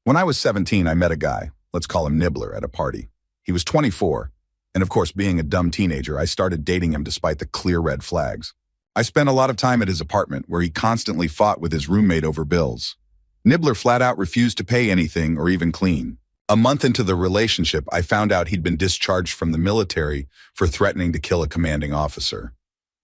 When I was 17, I met a guy, let's call him Nibbler, at a party. He was 24, and of course, being a dumb teenager, I started dating him despite the clear red flags. I spent a lot of time at his apartment, where he constantly fought with his roommate over bills. Nibbler flat out refused to pay anything or even clean. A month into the relationship, I found out he'd been discharged from the military for threatening to kill a commanding officer.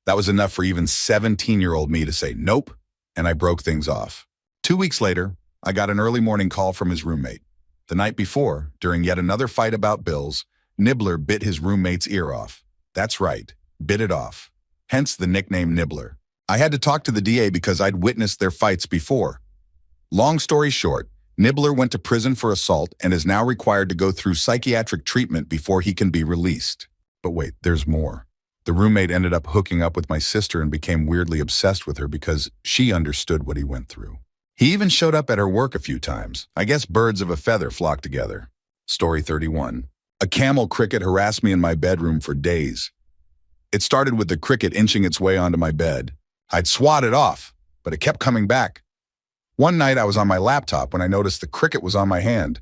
That was enough for even 17-year-old me to say nope, and I broke things off. 2 weeks later, I got an early morning call from his roommate. The night before, during yet another fight about bills, Nibbler bit his roommate's ear off. That's right, bit it off. Hence the nickname Nibbler. I had to talk to the DA because I'd witnessed their fights before. Long story short, Nibbler went to prison for assault and is now required to go through psychiatric treatment before he can be released. But wait, there's more. The roommate ended up hooking up with my sister and became weirdly obsessed with her because she understood what he went through. He even showed up at her work a few times. I guess birds of a feather flock together. Story 31. A camel cricket harassed me in my bedroom for days. It started with the cricket inching its way onto my bed. I'd swat it off, but it kept coming back. One night I was on my laptop when I noticed the cricket was on my hand.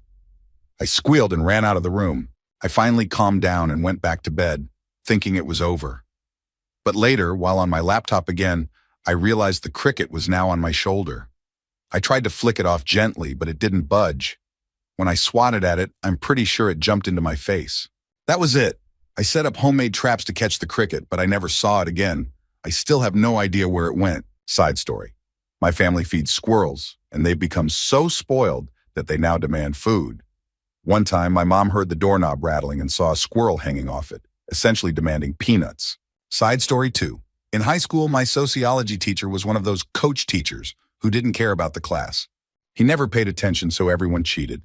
I squealed and ran out of the room. I finally calmed down and went back to bed, thinking it was over. But later, while on my laptop again, I realized the cricket was now on my shoulder. I tried to flick it off gently, but it didn't budge. When I swatted at it, I'm pretty sure it jumped into my face. That was it. I set up homemade traps to catch the cricket, but I never saw it again. I still have no idea where it went. Side story. My family feeds squirrels, and they've become so spoiled that they now demand food. One time, my mom heard the doorknob rattling and saw a squirrel hanging off it, essentially demanding peanuts. Side story 2. In high school, my sociology teacher was one of those coach teachers who didn't care about the class. He never paid attention, so everyone cheated.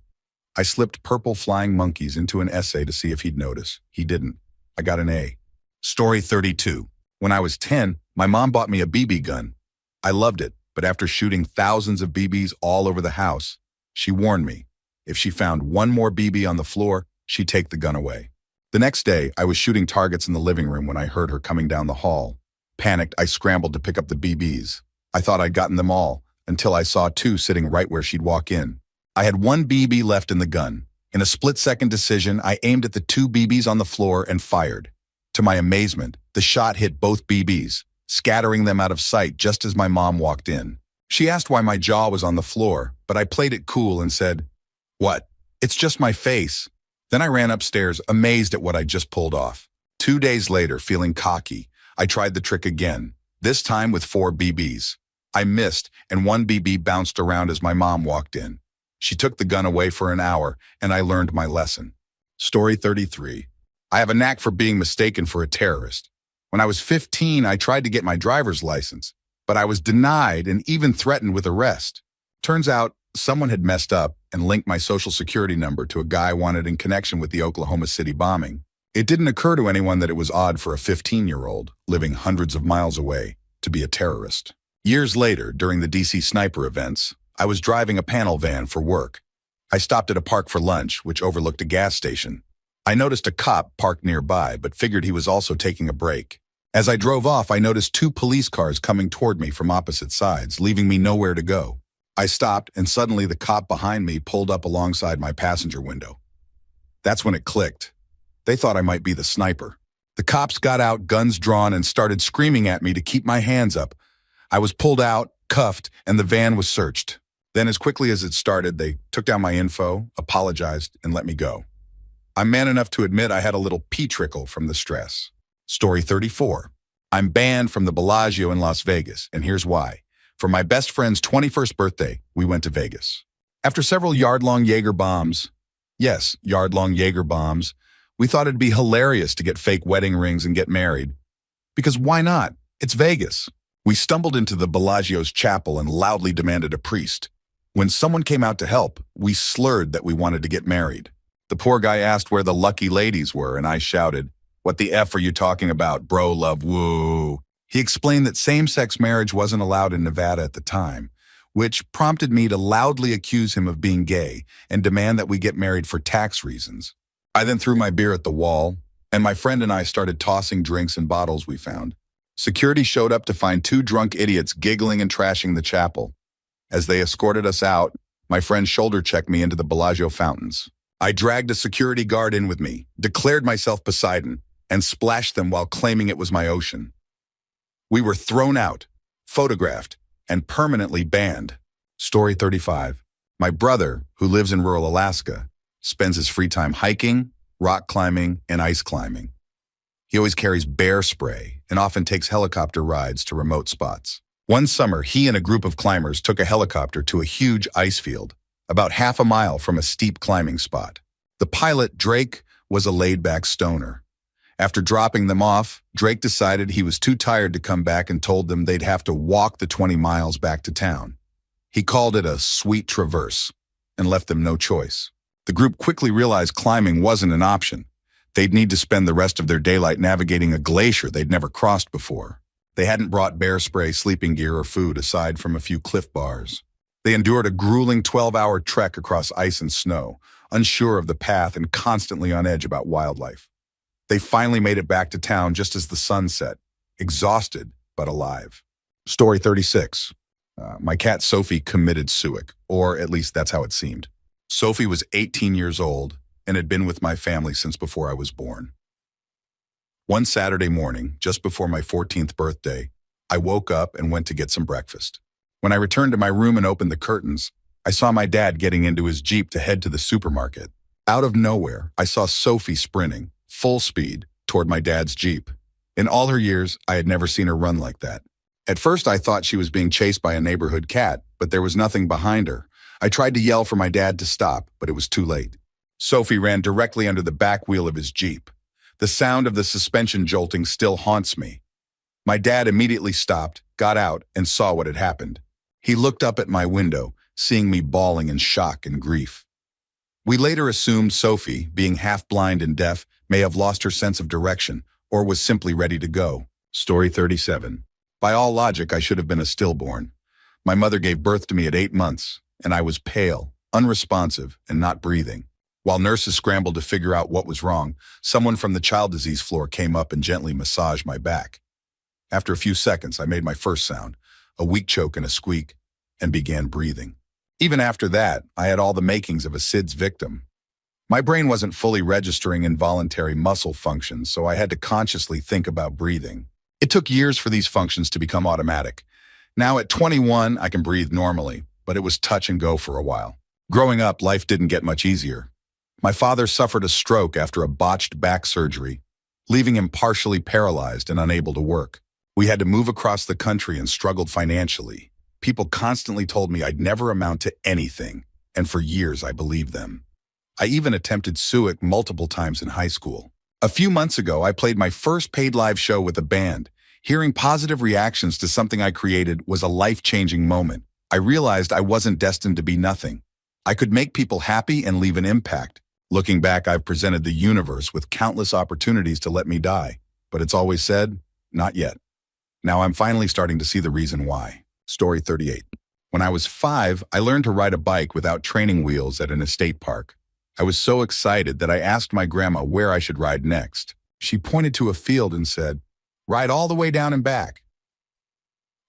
I slipped purple flying monkeys into an essay to see if he'd notice. He didn't. I got an A. Story 32. When I was 10, my mom bought me a BB gun. I loved it. But after shooting thousands of BBs all over the house, she warned me. If she found one more BB on the floor, she'd take the gun away. The next day, I was shooting targets in the living room when I heard her coming down the hall. Panicked, I scrambled to pick up the BBs. I thought I'd gotten them all, until I saw 2 sitting right where she'd walk in. I had 1 BB left in the gun. In a split-second decision, I aimed at the 2 BBs on the floor and fired. To my amazement, the shot hit both BBs, scattering them out of sight just as my mom walked in. She asked why my jaw was on the floor, but I played it cool and said, "What? It's just my face." Then I ran upstairs, amazed at what I just pulled off. 2 days later, feeling cocky, I tried the trick again, this time with 4 BBs. I missed, and 1 BB bounced around as my mom walked in. She took the gun away for an hour, and I learned my lesson. Story 33. I have a knack for being mistaken for a terrorist. When I was 15, I tried to get my driver's license, but I was denied and even threatened with arrest. Turns out, someone had messed up and linked my social security number to a guy wanted in connection with the Oklahoma City bombing. It didn't occur to anyone that it was odd for a 15-year-old, living hundreds of miles away, to be a terrorist. Years later, during the DC sniper events, I was driving a panel van for work. I stopped at a park for lunch, which overlooked a gas station. I noticed a cop parked nearby, but figured he was also taking a break. As I drove off, I noticed 2 police cars coming toward me from opposite sides, leaving me nowhere to go. I stopped, and suddenly the cop behind me pulled up alongside my passenger window. That's when it clicked. They thought I might be the sniper. The cops got out, guns drawn, and started screaming at me to keep my hands up. I was pulled out, cuffed, and the van was searched. Then, as quickly as it started, they took down my info, apologized, and let me go. I'm man enough to admit I had a little pee trickle from the stress. Story 34. I'm banned from the Bellagio in Las Vegas, and here's why. For my best friend's 21st birthday, we went to Vegas. After several yard-long Jaeger bombs, yes, yard-long Jaeger bombs, we thought it'd be hilarious to get fake wedding rings and get married. Because why not? It's Vegas. We stumbled into the Bellagio's chapel and loudly demanded a priest. When someone came out to help, we slurred that we wanted to get married. The poor guy asked where the lucky ladies were, and I shouted, "What the F are you talking about, bro, love, woo?" He explained that same-sex marriage wasn't allowed in Nevada at the time, which prompted me to loudly accuse him of being gay and demand that we get married for tax reasons. I then threw my beer at the wall, and my friend and I started tossing drinks and bottles we found. Security showed up to find 2 drunk idiots giggling and trashing the chapel. As they escorted us out, my friend shoulder-checked me into the Bellagio fountains. I dragged a security guard in with me, declared myself Poseidon, and splashed them while claiming it was my ocean. We were thrown out, photographed, and permanently banned. Story 35. My brother, who lives in rural Alaska, spends his free time hiking, rock climbing, and ice climbing. He always carries bear spray and often takes helicopter rides to remote spots. One summer, he and a group of climbers took a helicopter to a huge ice field, about half a mile from a steep climbing spot. The pilot, Drake, was a laid-back stoner. After dropping them off, Drake decided he was too tired to come back and told them they'd have to walk the 20 miles back to town. He called it a sweet traverse and left them no choice. The group quickly realized climbing wasn't an option. They'd need to spend the rest of their daylight navigating a glacier they'd never crossed before. They hadn't brought bear spray, sleeping gear, or food aside from a few Cliff Bars. They endured a grueling 12-hour trek across ice and snow, unsure of the path and constantly on edge about wildlife. They finally made it back to town just as the sun set, exhausted but alive. Story 36. My cat Sophie committed suicide, or at least that's how it seemed. Sophie was 18 years old and had been with my family since before I was born. One Saturday morning, just before my 14th birthday, I woke up and went to get some breakfast. When I returned to my room and opened the curtains, I saw my dad getting into his Jeep to head to the supermarket. Out of nowhere, I saw Sophie sprinting, full speed, toward my dad's Jeep. In all her years, I had never seen her run like that. At first, I thought she was being chased by a neighborhood cat, but there was nothing behind her. I tried to yell for my dad to stop, but it was too late. Sophie ran directly under the back wheel of his Jeep. The sound of the suspension jolting still haunts me. My dad immediately stopped, got out, and saw what had happened. He looked up at my window, seeing me bawling in shock and grief. We later assumed Sophie, being half blind and deaf, may have lost her sense of direction or was simply ready to go. Story 37. By all logic, I should have been a stillborn. My mother gave birth to me at 8 months, and I was pale, unresponsive, and not breathing. While nurses scrambled to figure out what was wrong, someone from the child disease floor came up and gently massaged my back. After a few seconds, I made my first sound, a weak choke and a squeak, and began breathing. Even after that, I had all the makings of a SIDS victim. My brain wasn't fully registering involuntary muscle functions, so I had to consciously think about breathing. It took years for these functions to become automatic. Now at 21, I can breathe normally, but it was touch and go for a while. Growing up, life didn't get much easier. My father suffered a stroke after a botched back surgery, leaving him partially paralyzed and unable to work. We had to move across the country and struggled financially. People constantly told me I'd never amount to anything, and for years I believed them. I even attempted suicide multiple times in high school. A few months ago, I played my first paid live show with a band. Hearing positive reactions to something I created was a life-changing moment. I realized I wasn't destined to be nothing. I could make people happy and leave an impact. Looking back, I've presented the universe with countless opportunities to let me die, but it's always said, not yet. Now I'm finally starting to see the reason why. Story 38. When I was 5, I learned to ride a bike without training wheels at an estate park. I was so excited that I asked my grandma where I should ride next. She pointed to a field and said, "Ride all the way down and back."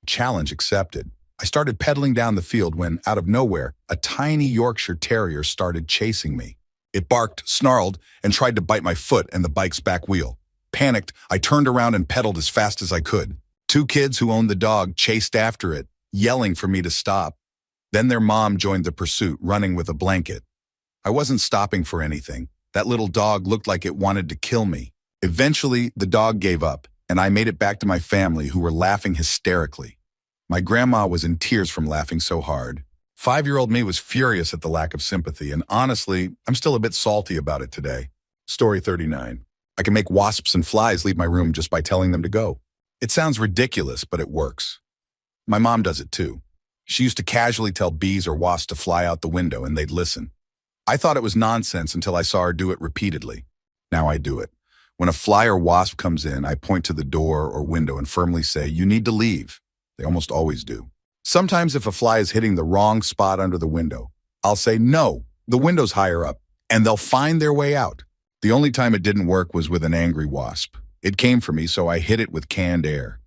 Challenge accepted. I started pedaling down the field when, out of nowhere, a tiny Yorkshire Terrier started chasing me. It barked, snarled, and tried to bite my foot and the bike's back wheel. Panicked, I turned around and pedaled as fast as I could. 2 kids who owned the dog chased after it, yelling for me to stop. Then their mom joined the pursuit, running with a blanket. I wasn't stopping for anything. That little dog looked like it wanted to kill me. Eventually, the dog gave up, and I made it back to my family, who were laughing hysterically. My grandma was in tears from laughing so hard. 5-year-old me was furious at the lack of sympathy, and honestly, I'm still a bit salty about it today. Story 39. I can make wasps and flies leave my room just by telling them to go. It sounds ridiculous, but it works. My mom does it too. She used to casually tell bees or wasps to fly out the window, and they'd listen. I thought it was nonsense until I saw her do it repeatedly. Now I do it. When a fly or wasp comes in, I point to the door or window and firmly say, "You need to leave." They almost always do. Sometimes if a fly is hitting the wrong spot under the window, I'll say, "No, the window's higher up," and they'll find their way out. The only time it didn't work was with an angry wasp. It came for me, so I hit it with canned air.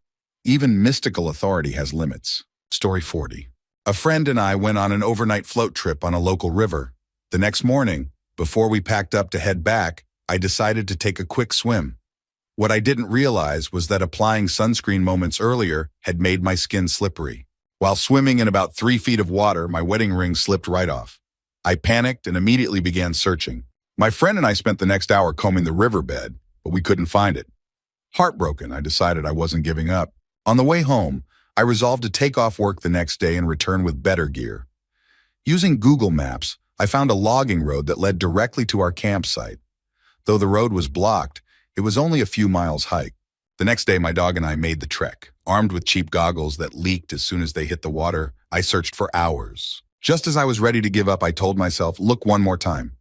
Even mystical authority has limits. Story 40. A friend and I went on an overnight float trip on a local river. The next morning, before we packed up to head back, I decided to take a quick swim. What I didn't realize was that applying sunscreen moments earlier had made my skin slippery. While swimming in about 3 feet of water, my wedding ring slipped right off. I panicked and immediately began searching. My friend and I spent the next hour combing the riverbed, but we couldn't find it. Heartbroken, I decided I wasn't giving up. On the way home, I resolved to take off work the next day and return with better gear. Using Google Maps, I found a logging road that led directly to our campsite. Though the road was blocked, it was only a few miles hike. The next day, my dog and I made the trek. Armed with cheap goggles that leaked as soon as they hit the water, I searched for hours. Just as I was ready to give up, I told myself, look one more time.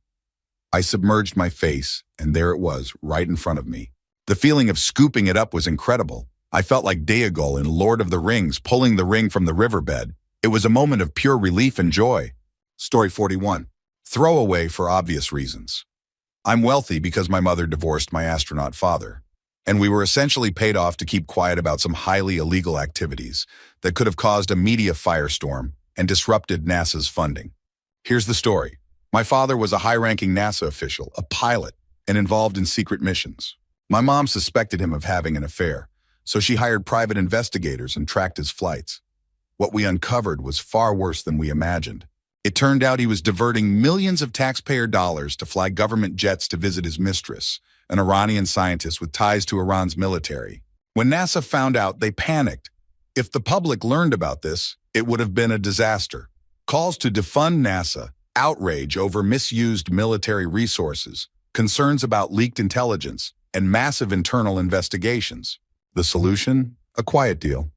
I submerged my face, and there it was, right in front of me. The feeling of scooping it up was incredible. I felt like Daegul in Lord of the Rings, pulling the ring from the riverbed. It was a moment of pure relief and joy. Story 41. Throwaway for obvious reasons. I'm wealthy because my mother divorced my astronaut father, and we were essentially paid off to keep quiet about some highly illegal activities that could have caused a media firestorm and disrupted NASA's funding. Here's the story. My father was a high-ranking NASA official, a pilot, and involved in secret missions. My mom suspected him of having an affair, so she hired private investigators and tracked his flights. What we uncovered was far worse than we imagined. It turned out he was diverting millions of taxpayer dollars to fly government jets to visit his mistress, an Iranian scientist with ties to Iran's military. When NASA found out, they panicked. If the public learned about this, it would have been a disaster. Calls to defund NASA, outrage over misused military resources, concerns about leaked intelligence, and massive internal investigations. The solution? A quiet deal.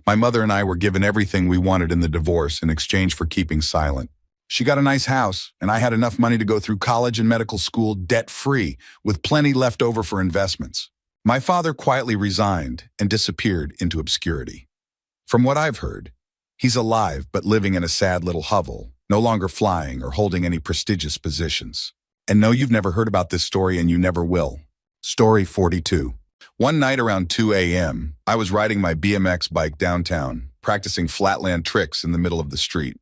My mother and I were given everything we wanted in the divorce in exchange for keeping silent. She got a nice house, and I had enough money to go through college and medical school debt-free, with plenty left over for investments. My father quietly resigned and disappeared into obscurity. From what I've heard, he's alive but living in a sad little hovel, no longer flying or holding any prestigious positions. And no, you've never heard about this story, and you never will. Story 42. One night around 2 a.m., I was riding my BMX bike downtown, practicing flatland tricks in the middle of the street.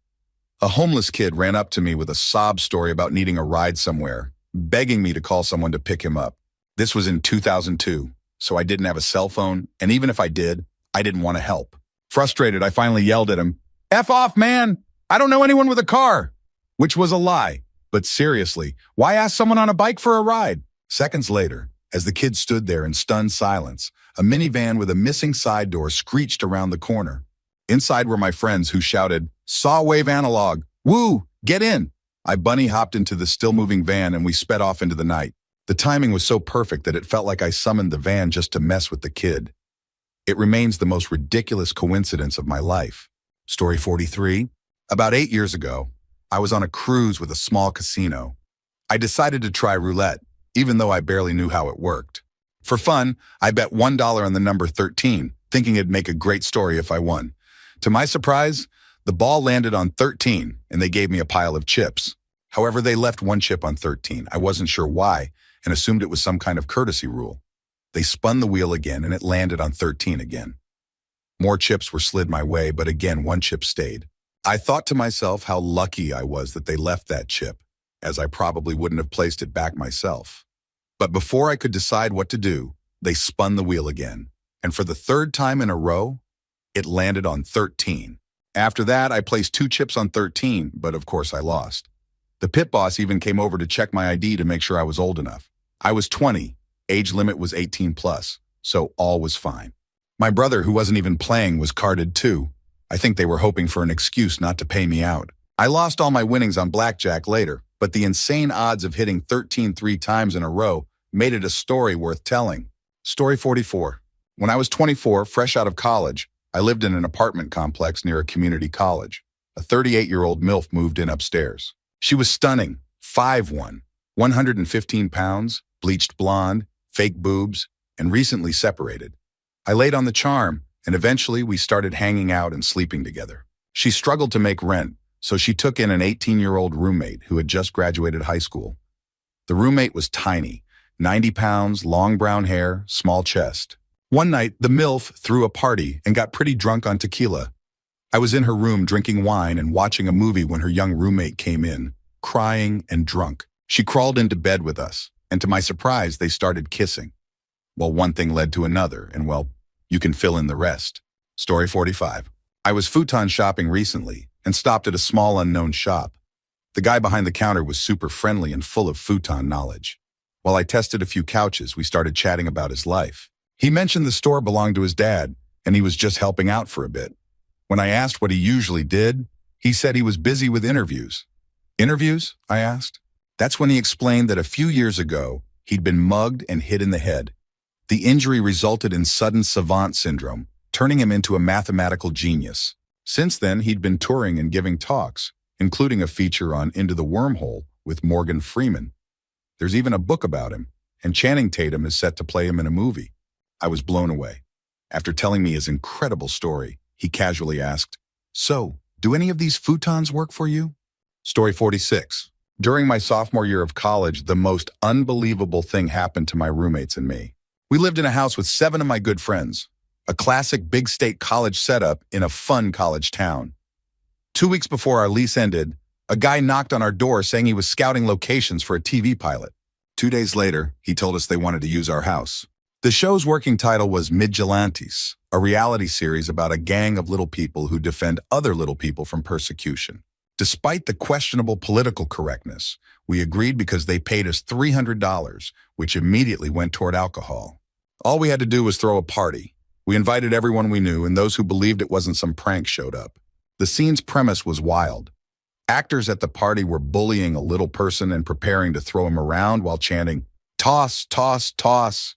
A homeless kid ran up to me with a sob story about needing a ride somewhere, begging me to call someone to pick him up. This was in 2002, so I didn't have a cell phone, and even if I did, I didn't want to help. Frustrated, I finally yelled at him, "F off, man! I don't know anyone with a car!" Which was a lie. But seriously, why ask someone on a bike for a ride? Seconds later, as the kid stood there in stunned silence, a minivan with a missing side door screeched around the corner. Inside were my friends who shouted, "Saw wave analog! Woo! Get in!" I bunny hopped into the still-moving van and we sped off into the night. The timing was so perfect that it felt like I summoned the van just to mess with the kid. It remains the most ridiculous coincidence of my life. Story 43. About 8 years ago, I was on a cruise with a small casino. I decided to try roulette, even though I barely knew how it worked. For fun, I bet $1 on the number 13, thinking it'd make a great story if I won. To my surprise, the ball landed on 13, and they gave me a pile of chips. However, they left one chip on 13. I wasn't sure why, and assumed it was some kind of courtesy rule. They spun the wheel again, and it landed on 13 again. More chips were slid my way, but again, one chip stayed. I thought to myself how lucky I was that they left that chip, as I probably wouldn't have placed it back myself. But before I could decide what to do, they spun the wheel again, and for the third time in a row, it landed on 13. After that, I placed 2 chips on 13, but of course I lost. The pit boss even came over to check my ID to make sure I was old enough. I was 20, age limit was 18 plus, so all was fine. My brother, who wasn't even playing, was carded too. I think they were hoping for an excuse not to pay me out. I lost all my winnings on blackjack later, but the insane odds of hitting 13 3 times in a row made it a story worth telling. Story 44. When I was 24, fresh out of college, I lived in an apartment complex near a community college. A 38-year-old MILF moved in upstairs. She was stunning, 5'1", 115 pounds, bleached blonde, fake boobs, and recently separated. I laid on the charm, and eventually we started hanging out and sleeping together. She struggled to make rent, so she took in an 18-year-old roommate who had just graduated high school. The roommate was tiny, 90 pounds, long brown hair, small chest. One night, the MILF threw a party and got pretty drunk on tequila. I was in her room drinking wine and watching a movie when her young roommate came in, crying and drunk. She crawled into bed with us, and to my surprise, they started kissing. Well, one thing led to another, and well, you can fill in the rest. Story 45. I was futon shopping recently and stopped at a small unknown shop. The guy behind the counter was super friendly and full of futon knowledge. While I tested a few couches, we started chatting about his life. He mentioned the store belonged to his dad, and he was just helping out for a bit. When I asked what he usually did, he said he was busy with interviews. Interviews? I asked. That's when he explained that a few years ago, he'd been mugged and hit in the head. The injury resulted in sudden savant syndrome, turning him into a mathematical genius. Since then, he'd been touring and giving talks, including a feature on Into the Wormhole with Morgan Freeman. There's even a book about him, and Channing Tatum is set to play him in a movie. I was blown away. After telling me his incredible story, he casually asked, "So, do any of these futons work for you?" Story 46. During my sophomore year of college, the most unbelievable thing happened to my roommates and me. We lived in a house with 7 of my good friends, a classic big state college setup in a fun college town. 2 weeks before our lease ended, a guy knocked on our door saying he was scouting locations for a TV pilot. 2 days later, he told us they wanted to use our house. The show's working title was Midgelantes, a reality series about a gang of little people who defend other little people from persecution. Despite the questionable political correctness, we agreed because they paid us $300, which immediately went toward alcohol. All we had to do was throw a party. We invited everyone we knew, and those who believed it wasn't some prank showed up. The scene's premise was wild. Actors at the party were bullying a little person and preparing to throw him around while chanting, "Toss, toss, toss."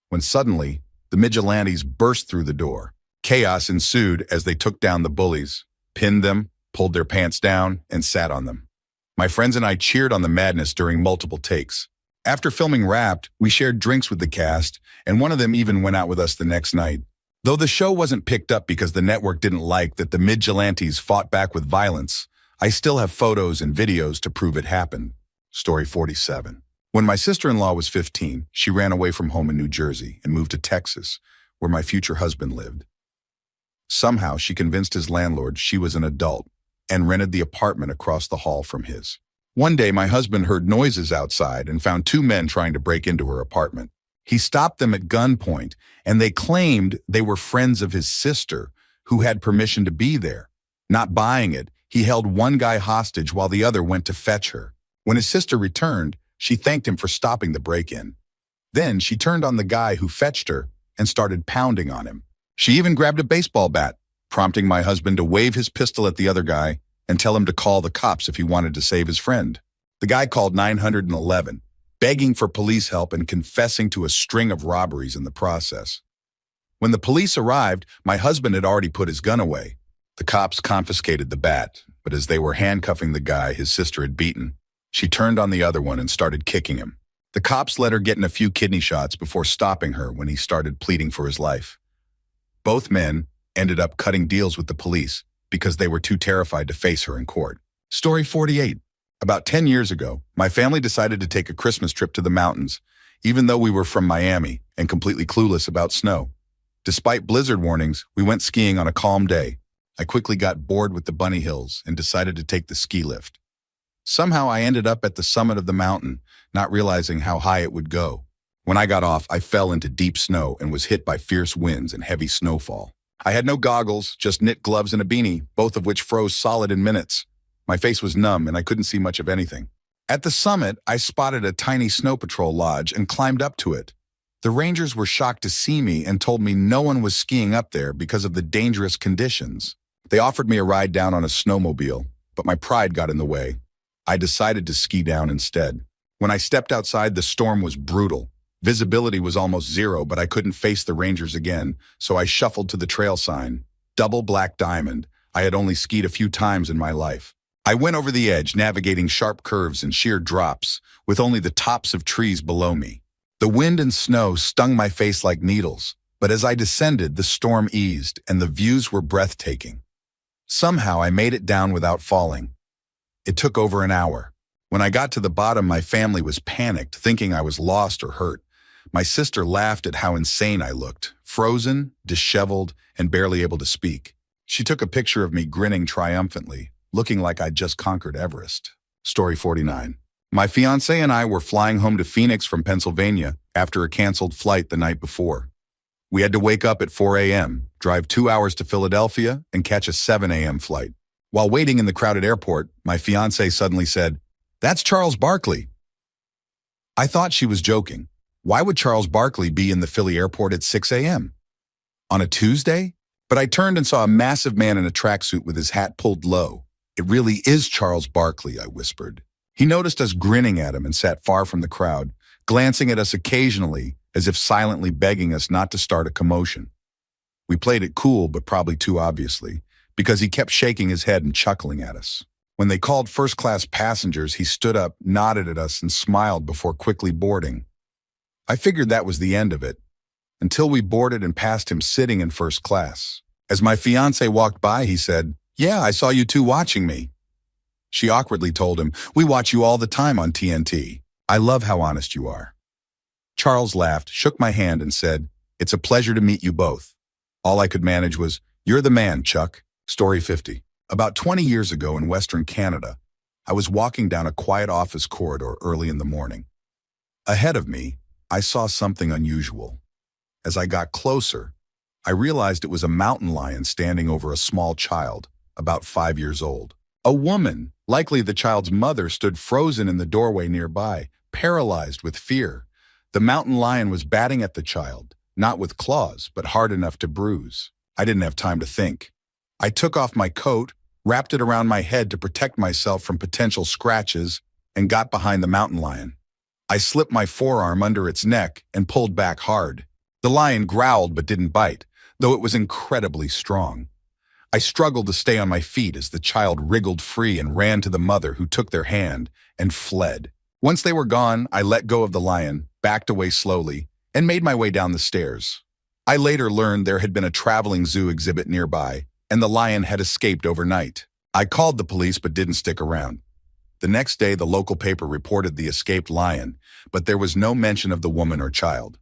When suddenly, the Midgelantes burst through the door. Chaos ensued as they took down the bullies, pinned them, pulled their pants down, and sat on them. My friends and I cheered on the madness during multiple takes. After filming Wrapped, we shared drinks with the cast, and one of them even went out with us the next night. Though the show wasn't picked up because the network didn't like that the Midgelantes fought back with violence, I still have photos and videos to prove it happened. Story 47. When my sister-in-law was 15, she ran away from home in New Jersey and moved to Texas, where my future husband lived. Somehow, she convinced his landlord she was an adult and rented the apartment across the hall from his. One day, my husband heard noises outside and found 2 men trying to break into her apartment. He stopped them at gunpoint, and they claimed they were friends of his sister, who had permission to be there. Not buying it, he held one guy hostage while the other went to fetch her. When his sister returned, she thanked him for stopping the break-in. Then she turned on the guy who fetched her and started pounding on him. She even grabbed a baseball bat, prompting my husband to wave his pistol at the other guy and tell him to call the cops if he wanted to save his friend. The guy called 911, begging for police help and confessing to a string of robberies in the process. When the police arrived, my husband had already put his gun away. The cops confiscated the bat, but as they were handcuffing the guy his sister had beaten, she turned on the other one and started kicking him. The cops let her get in a few kidney shots before stopping her when he started pleading for his life. Both men ended up cutting deals with the police because they were too terrified to face her in court. Story 48. About 10 years ago, my family decided to take a Christmas trip to the mountains, even though we were from Miami and completely clueless about snow. Despite blizzard warnings, we went skiing on a calm day. I quickly got bored with the bunny hills and decided to take the ski lift. Somehow I ended up at the summit of the mountain, not realizing how high it would go. When I got off, I fell into deep snow and was hit by fierce winds and heavy snowfall. I had no goggles, just knit gloves and a beanie, both of which froze solid in minutes. My face was numb and I couldn't see much of anything. At the summit, I spotted a tiny snow patrol lodge and climbed up to it. The rangers were shocked to see me and told me no one was skiing up there because of the dangerous conditions. They offered me a ride down on a snowmobile, but my pride got in the way. I decided to ski down instead. When I stepped outside, the storm was brutal. Visibility was almost zero, but I couldn't face the rangers again, so I shuffled to the trail sign. Double black diamond. I had only skied a few times in my life. I went over the edge, navigating sharp curves and sheer drops, with only the tops of trees below me. The wind and snow stung my face like needles, but as I descended, the storm eased and the views were breathtaking. Somehow I made it down without falling. It took over an hour. When I got to the bottom, my family was panicked, thinking I was lost or hurt. My sister laughed at how insane I looked, frozen, disheveled, and barely able to speak. She took a picture of me grinning triumphantly, looking like I'd just conquered Everest. Story 49. My fiancé and I were flying home to Phoenix from Pennsylvania after a canceled flight the night before. We had to wake up at 4 a.m., drive 2 hours to Philadelphia, and catch a 7 a.m. flight. While waiting in the crowded airport, my fiancée suddenly said, "That's Charles Barkley." I thought she was joking. Why would Charles Barkley be in the Philly airport at 6 a.m.? On a Tuesday? But I turned and saw a massive man in a tracksuit with his hat pulled low. "It really is Charles Barkley," I whispered. He noticed us grinning at him and sat far from the crowd, glancing at us occasionally as if silently begging us not to start a commotion. We played it cool, but probably too obviously, because he kept shaking his head and chuckling at us. When they called first-class passengers, he stood up, nodded at us, and smiled before quickly boarding. I figured that was the end of it, until we boarded and passed him sitting in first class. As my fiancé walked by, he said, "Yeah, I saw you two watching me." She awkwardly told him, "We watch you all the time on TNT. I love how honest you are." Charles laughed, shook my hand, and said, "It's a pleasure to meet you both." All I could manage was, "You're the man, Chuck." Story 50. About 20 years ago in Western Canada, I was walking down a quiet office corridor early in the morning. Ahead of me, I saw something unusual. As I got closer, I realized it was a mountain lion standing over a small child, about 5 years old. A woman, likely the child's mother, stood frozen in the doorway nearby, paralyzed with fear. The mountain lion was batting at the child, not with claws, but hard enough to bruise. I didn't have time to think. I took off my coat, wrapped it around my head to protect myself from potential scratches, and got behind the mountain lion. I slipped my forearm under its neck and pulled back hard. The lion growled but didn't bite, though it was incredibly strong. I struggled to stay on my feet as the child wriggled free and ran to the mother, who took their hand and fled. Once they were gone, I let go of the lion, backed away slowly, and made my way down the stairs. I later learned there had been a traveling zoo exhibit nearby, and the lion had escaped overnight. I called the police but didn't stick around. The next day, the local paper reported the escaped lion, but there was no mention of the woman or child.